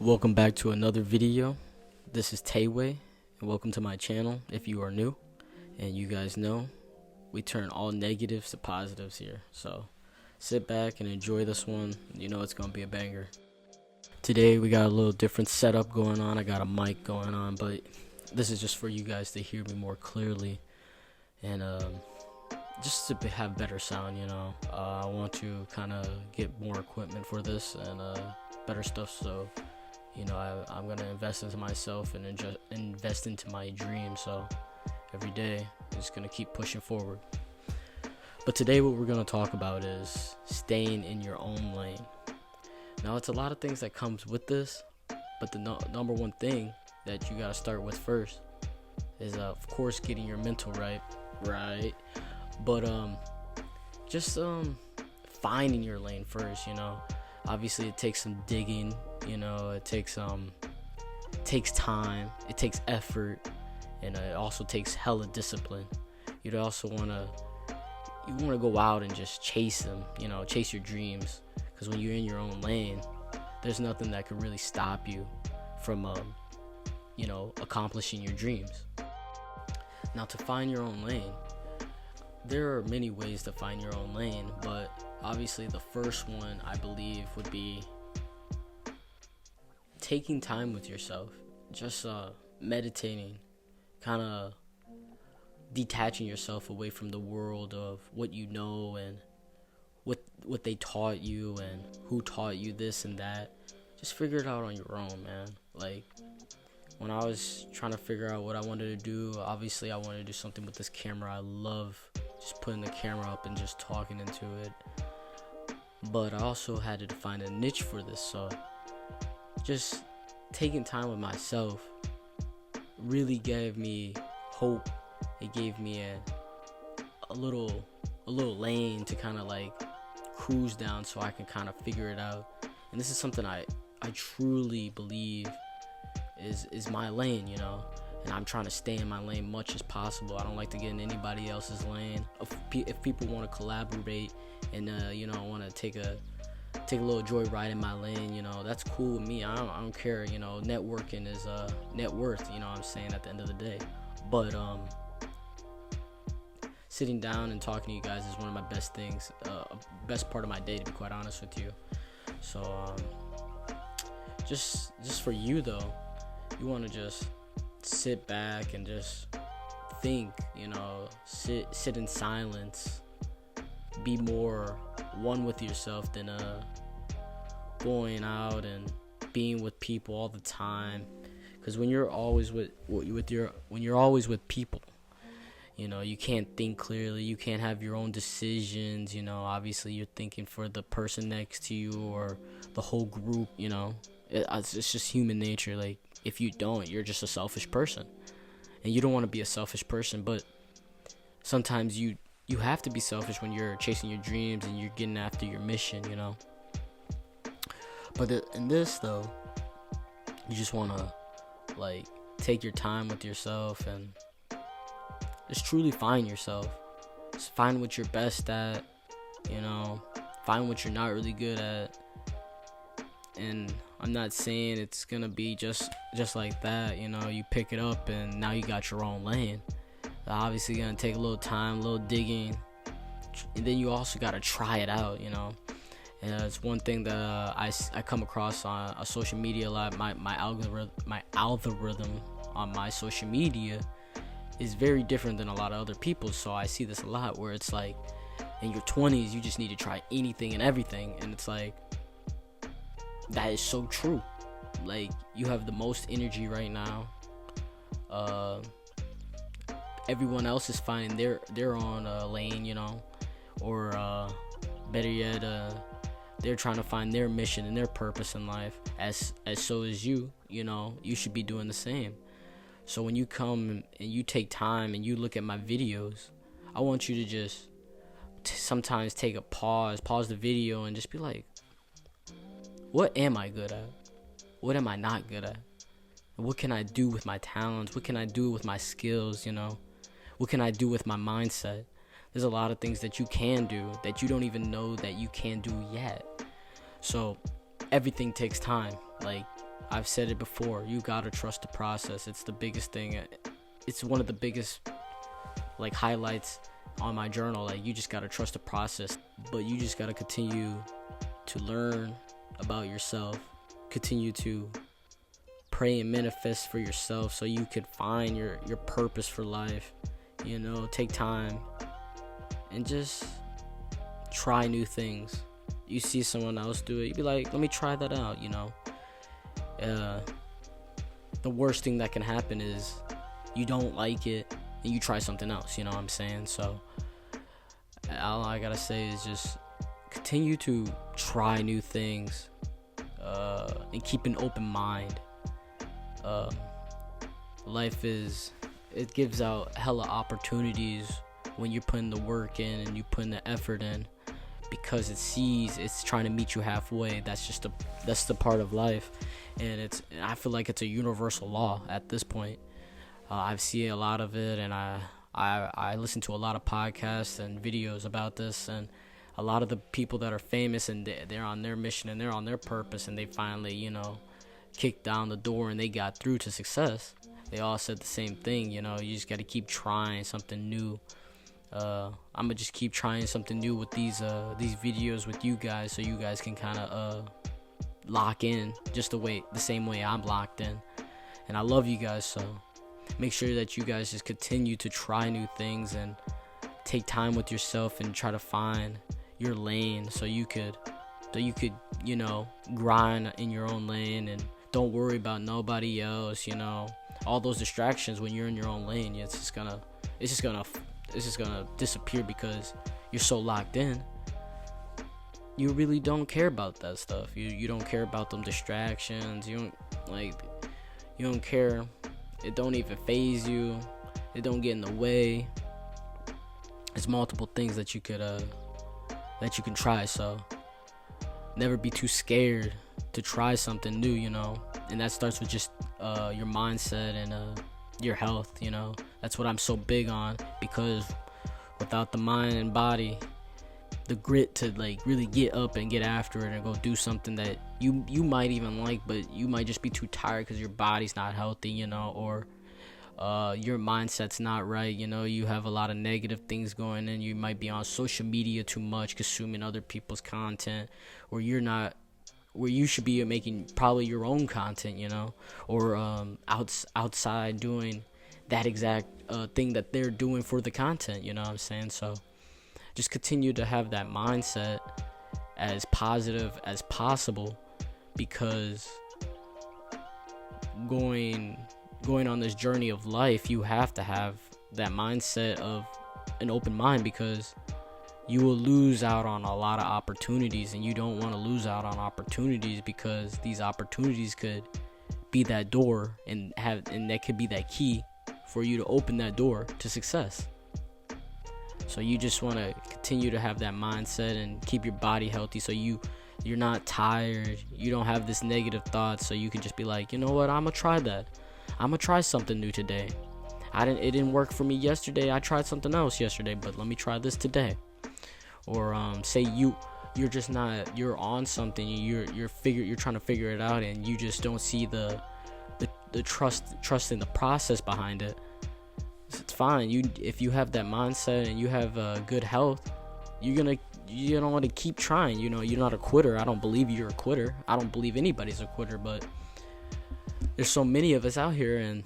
Welcome back to another video. This is Tayway, and welcome to my channel if you are new. And you guys know we turn all negatives to positives here. So sit back and enjoy this one. You know it's gonna be a banger. Today we got a little different setup going on. I got a mic going on, but this is just for you guys to hear me more clearly and just to have better sound. I want to kind of get more equipment for this and better stuff. So I'm going to invest into myself and invest into my dream. So every day, I'm just going to keep pushing forward. But today what we're going to talk about is staying in your own lane. Now, it's a lot of things that comes with this, but the number one thing that you got to start with first is, of course, getting your mental right. But just finding your lane first, Obviously, it takes some digging. It takes time, it takes effort, and it also takes hella discipline. You'd also want to go out and just chase them, chase your dreams, because when you're in your own lane, there's nothing that could really stop you from accomplishing your dreams. Now, to find your own lane, there are many ways to find your own lane, but obviously the first one I believe would be taking time with yourself, just meditating, kind of detaching yourself away from the world of what you know and what they taught you and who taught you this and that. Just figure it out on your own, man. Like, when I was trying to figure out what I wanted to do, obviously I wanted to do something with this camera. I love just putting the camera up and just talking into it. But I also had to find a niche for this, so just taking time with myself really gave me hope. It gave me a little lane to kind of like cruise down so I can kind of figure it out. And this is something I truly believe is my lane, and I'm trying to stay in my lane much as possible. I don't like to get in anybody else's lane. If people want to collaborate and want to take a little joyride in my lane, that's cool with me. I don't care. Networking is net worth, I'm saying, at the end of the day. But sitting down and talking to you guys is one of my best things, best part of my day, to be quite honest with you. So just for you though, you want to just sit back and just think, sit in silence, be more one with yourself than going out and being with people all the time. Because when you're always with people, you can't think clearly, you can't have your own decisions. Obviously you're thinking for the person next to you or the whole group. It's just human nature. Like, if you don't, you're just a selfish person, and you don't want to be a selfish person. But sometimes you have to be selfish when you're chasing your dreams and you're getting after your mission, But in this though, you just want to take your time with yourself and just truly find yourself. Just find what you're best at, find what you're not really good at. And I'm not saying it's gonna be just like that, you pick it up and now you got your own lane. Obviously gonna take a little time, a little digging, and then you also gotta try it out, And it's one thing that I come across on social media a lot. My algorithm on my social media is very different than a lot of other people's. So I see this a lot where it's like, in your 20s you just need to try anything and everything, and it's like, that is so true. Like, you have the most energy right now. Everyone else is finding their own lane, or better yet, they're trying to find their mission and their purpose in life. As so is you. You should be doing the same. So when you come and you take time and you look at my videos, I want you to just sometimes take a pause the video, and just be like, what am I good at? What am I not good at? What can I do with my talents? What can I do with my skills, What can I do with my mindset? There's a lot of things that you can do that you don't even know that you can do yet. So everything takes time. Like, I've said it before, you gotta trust the process. It's the biggest thing. It's one of the biggest like highlights on my journal. Like, you just gotta trust the process, but you just gotta continue to learn about yourself, continue to pray and manifest for yourself so you could find your purpose for life. Take time and just try new things. You see someone else do it, you be like, let me try that out. The worst thing that can happen is you don't like it and you try something else. You know what I'm saying? So all I gotta say is just continue to try new things, and keep an open mind. Life it gives out hella opportunities when you're putting the work in and you putting the effort in, because it's trying to meet you halfway. That's the part of life, and I feel like it's a universal law at this point. I've seen a lot of it, and I listen to a lot of podcasts and videos about this, and a lot of the people that are famous and they're on their mission and they're on their purpose, and they finally kicked down the door and they got through to success. They all said the same thing. You just got to keep trying something new. I'm gonna just keep trying something new with these videos with you guys, so you guys can kind of lock in just the same way I'm locked in. And I love you guys, so make sure that you guys just continue to try new things and take time with yourself and try to find your lane, so you could grind in your own lane and don't worry about nobody else. All those distractions when you're in your own lane, it's just gonna disappear because you're so locked in. You really don't care about that stuff. You don't care about them distractions. You don't care. It don't even phase you. It don't get in the way. There's multiple things that you can try. So never be too scared to try something new. And that starts with just your mindset and your health. That's what I'm so big on, because without the mind and body, the grit to really get up and get after it and go do something that you might even like, but you might just be too tired because your body's not healthy, or your mindset's not right. You have a lot of negative things going in. You might be on social media too much, consuming other people's content, or you're not where you should be making probably your own content, or outside doing that exact thing that they're doing for the content. You know what I'm saying? So just continue to have that mindset as positive as possible, because going on this journey of life, you have to have that mindset of an open mind, because you will lose out on a lot of opportunities, and you don't want to lose out on opportunities, because these opportunities could be that door and that could be that key for you to open that door to success. So you just want to continue to have that mindset and keep your body healthy, so you're not tired, you don't have this negative thoughts, so you can just be like, you know what, I'm gonna try that. I'm gonna try something new today. It didn't work for me yesterday. I tried something else yesterday, but let me try this today. Or say you're just not, you're on something, you're trying to figure it out, and you just don't see the trust in the process behind it. It's fine. If you have that mindset and you have good health, you don't want to keep trying. You're not a quitter. I don't believe you're a quitter. I don't believe anybody's a quitter, but there's so many of us out here, and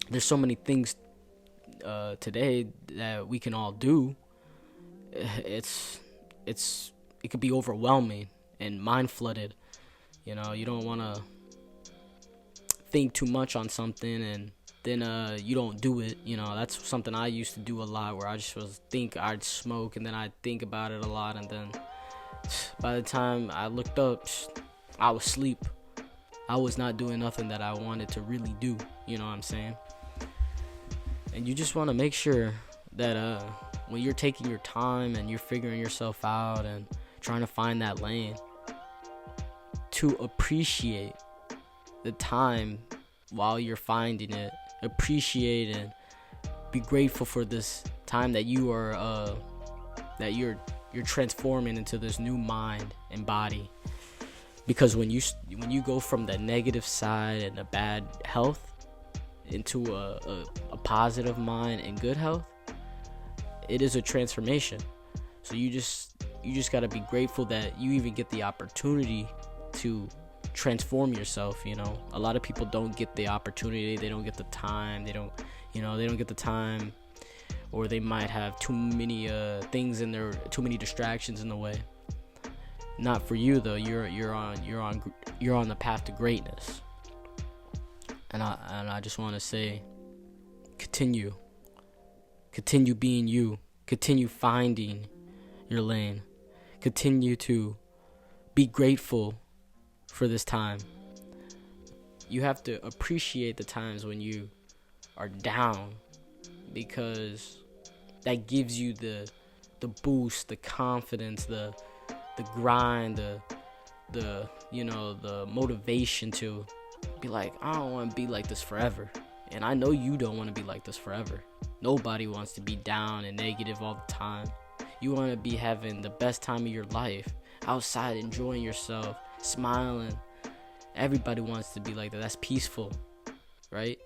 there's so many things today that we can all do. It could be overwhelming and mind flooded. You don't want to think too much on something and then you don't do it. That's something I used to do a lot, where I'd smoke and then I'd think about it a lot, and then by the time I looked up, I was asleep. I was not doing nothing that I wanted to really do. You know what I'm saying? And you just want to make sure that when you're taking your time and you're figuring yourself out and trying to find that lane, to appreciate the time while you're finding it. Appreciate and be grateful for this time that you are that you're transforming into this new mind and body. Because when you go from the negative side and the bad health into a positive mind and good health, it is a transformation. So you just got to be grateful that you even get the opportunity to transform yourself. A lot of people don't get the opportunity, they don't get the time, they don't get the time, or they might have too many things in there, too many distractions in the way. Not for you though. You're on the path to greatness. And I just want to say, continue being you, continue finding your lane, continue to be grateful for this time. You have to appreciate the times when you are down, because that gives you the boost, the confidence, the grind, the motivation to be like, I don't want to be like this forever. And I know you don't want to be like this forever. Nobody wants to be down and negative all the time. You want to be having the best time of your life, outside enjoying yourself, smiling. Everybody wants to be like that. That's peaceful, right?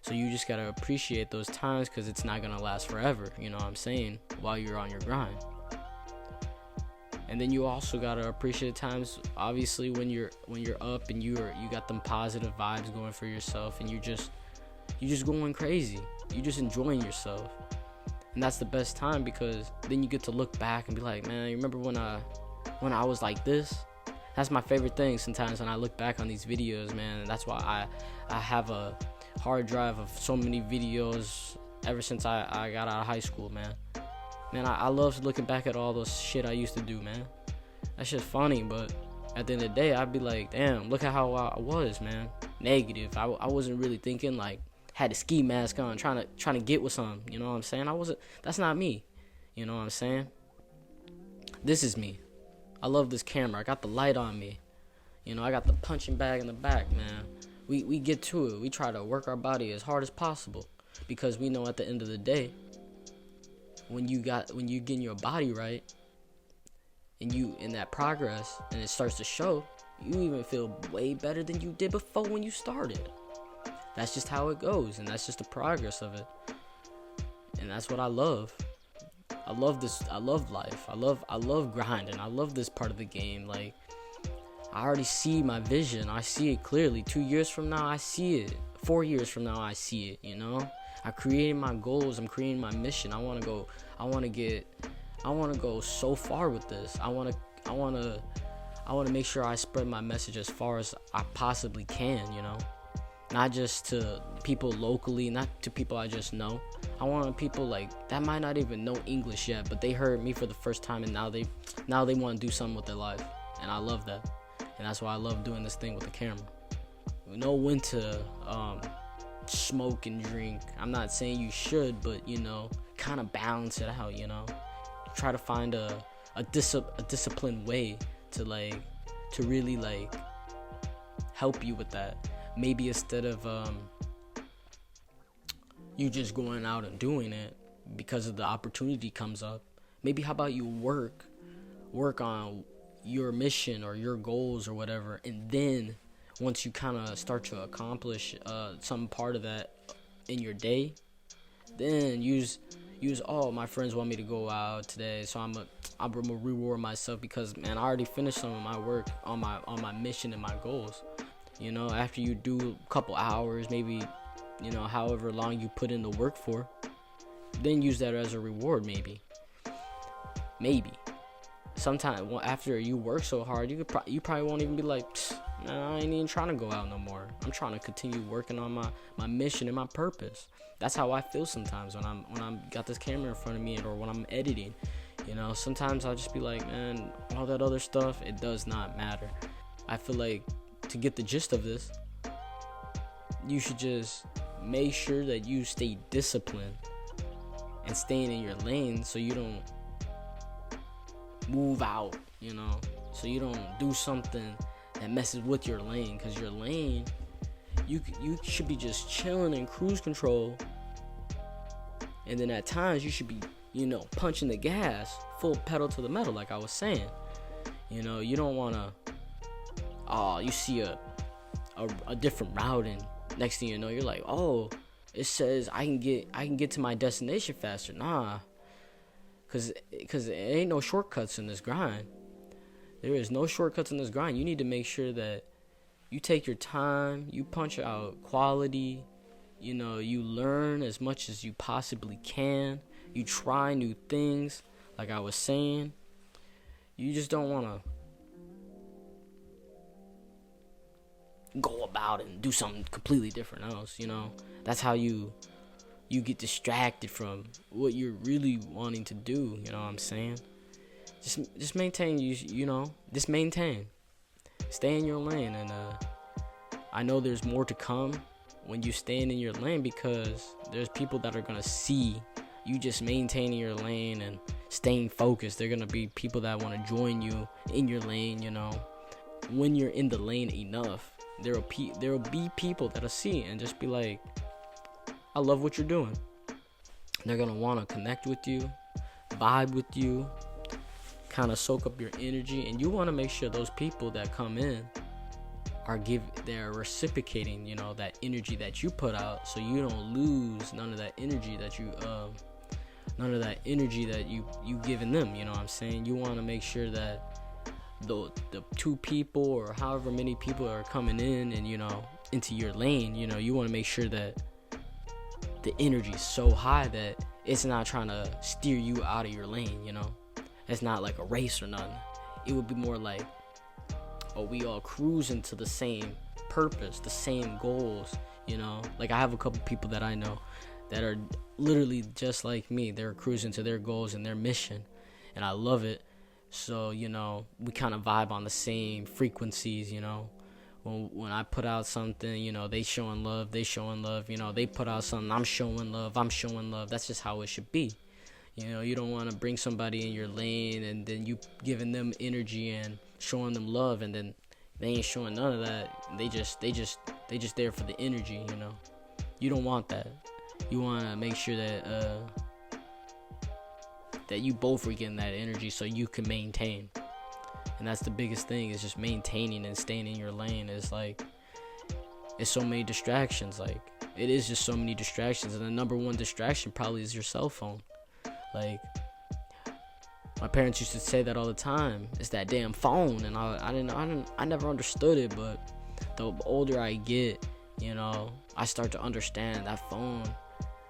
So you just got to appreciate those times, because it's not going to last forever, you know what I'm saying, while you're on your grind. And then you also got to appreciate times, obviously, when you're up and you got them positive vibes going for yourself, and you're just going crazy. You're just enjoying yourself. And that's the best time, because then you get to look back and be like, man, you remember when I was like this? That's my favorite thing sometimes, when I look back on these videos, man. And that's why I have a hard drive of so many videos ever since I got out of high school, man. Man, I love looking back at all those shit I used to do, man. That shit's funny, but at the end of the day, I'd be like, damn, look at how I was, man. Negative. I wasn't really thinking, like, had a ski mask on, trying to get with something, you know what I'm saying? That's not me, you know what I'm saying? This is me. I love this camera. I got the light on me. I got the punching bag in the back, man. We get to it. We try to work our body as hard as possible, because we know at the end of the day, when you getting your body right, and you in that progress, and it starts to show, you even feel way better than you did before when you started. That's just how it goes, and that's just the progress of it. And that's what I love. I love this. I love life. I love grinding. I love this part of the game. Like, I already see my vision. I see it clearly. 2 years from now, I see it. 4 years from now, I see it, I created my goals. I'm creating my mission. I want to go so far with this. I want to make sure I spread my message as far as I possibly can, Not just to people locally, not to people I just know. I want people like that might not even know English yet, but they heard me for the first time, and now they want to do something with their life. And I love that. And that's why I love doing this thing with the camera. We know when to smoke and drink. I'm not saying you should, but kind of balance it out, Try to find a disciplined way to really help you with that. Maybe instead of you just going out and doing it because of the opportunity comes up, maybe how about you work on your mission or your goals or whatever, and then once you kind of start to accomplish some part of that in your day, then use my friends want me to go out today, so I'm gonna reward myself, because man, I already finished some of my work on my mission and my goals. After you do a couple hours, maybe however long you put in the work for, then use that as a reward. Maybe sometime after you work so hard, you probably won't even be like, man, I ain't even trying to go out no more. I'm trying to continue working on my mission and my purpose. That's how I feel sometimes when I'm got this camera in front of me, or when I'm editing. Sometimes I'll just be like, man, all that other stuff, it does not matter. I feel like to get the gist of this, you should just make sure that you stay disciplined and staying in your lane, so you don't move out, so you don't do something that messes with your lane, because your lane, you should be just chilling in cruise control, and then at times you should be punching the gas full pedal to the metal, like I was saying. You don't want to you see a different route, and next thing you know, you're like, oh, it says I can get to my destination faster. Nah, cause there ain't no shortcuts in this grind. There is no shortcuts in this grind. You need to make sure that you take your time, you punch out quality, you learn as much as you possibly can. You try new things, like I was saying. You just don't want to go about and do something completely different else, That's how you get distracted from what you're really wanting to do, you know what I'm saying? Just maintain, just maintain. Stay in your lane, and I know there's more to come when you stand in your lane, because there's people that are going to see you just maintaining your lane and staying focused. They're going to be people that want to join you in your lane, When you're in the lane enough, there will be people that'll see and just be like, I love what you're doing. They're going to want to connect with you, vibe with you, kind of soak up your energy, and you want to make sure those people that come in they're reciprocating, that energy that you put out, so you don't lose none of that energy that you giving them, you know what I'm saying? You want to make sure that the two people or however many people are coming in and into your lane, you want to make sure that the energy is so high that it's not trying to steer you out of your lane, It's not like a race or nothing. It would be more like, we all cruising to the same purpose, the same goals, Like I have a couple people that I know that are literally just like me. They're cruising to their goals and their mission, and I love it. So, we kind of vibe on the same frequencies, When I put out something, they showing love, they put out something, I'm showing love. That's just how it should be. You don't want to bring somebody in your lane and then you giving them energy and showing them love, and then they ain't showing none of that. They just there for the energy, You don't want that. You want to make sure that you both are getting that energy so you can maintain. And that's the biggest thing, is just maintaining and staying in your lane. It's like, it's so many distractions. Like, it is just so many distractions, and the number one distraction probably is your cell phone. Like, my parents used to say that all the time. It's that damn phone, and I never understood it. But the older I get, I start to understand that phone.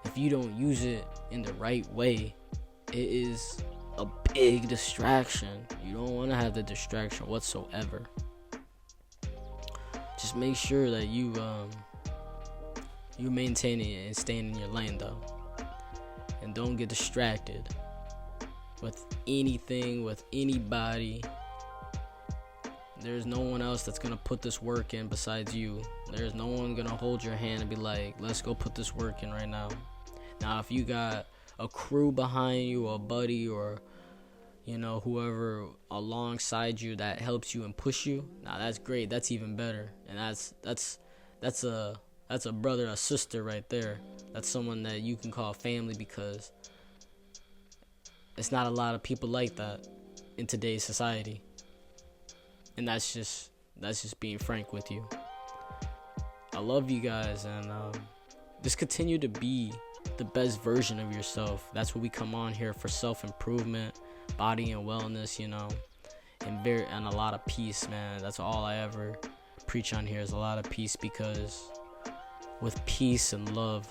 If you don't use it in the right way, it is a big distraction. You don't want to have the distraction whatsoever. Just make sure that you maintaining it and staying in your lane, though. And don't get distracted with anything, with anybody. There's no one else that's going to put this work in besides you. There's no one going to hold your hand and be like, let's go put this work in right now. Now, if you got a crew behind you, a buddy, or, whoever alongside you that helps you and push you, now that's great. That's even better. And that's a brother, a sister right there. That's someone that you can call family, because it's not a lot of people like that in today's society. And that's just being frank with you. I love you guys, and just continue to be the best version of yourself. That's what we come on here for: self-improvement, body and wellness, and a lot of peace, man. That's all I ever preach on here, is a lot of peace, because with peace and love,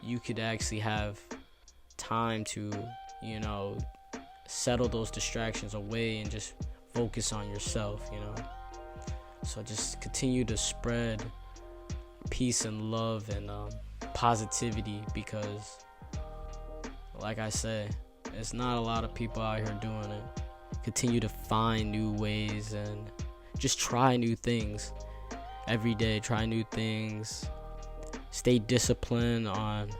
you could actually have time to, settle those distractions away and just focus on yourself, So just continue to spread peace and love and positivity, because, like I say, it's not a lot of people out here doing it. Continue to find new ways and just try new things every day. Try new things. Stay disciplined on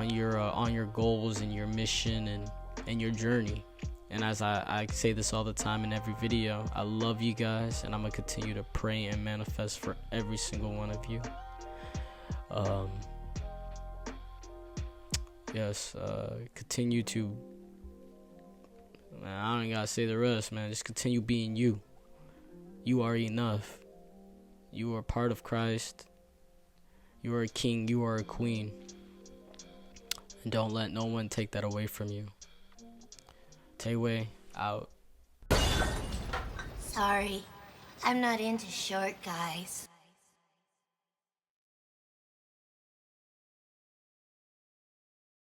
your goals and your mission and your journey. And as I say this all the time in every video, I love you guys, and I'm going to continue to pray and manifest for every single one of you. Continue to, man, I don't gotta say the rest, man. Just continue being you. You are enough. You are part of Christ. You are a king. You are a queen. And don't let no one take that away from you. Tayway, out. Sorry, I'm not into short guys.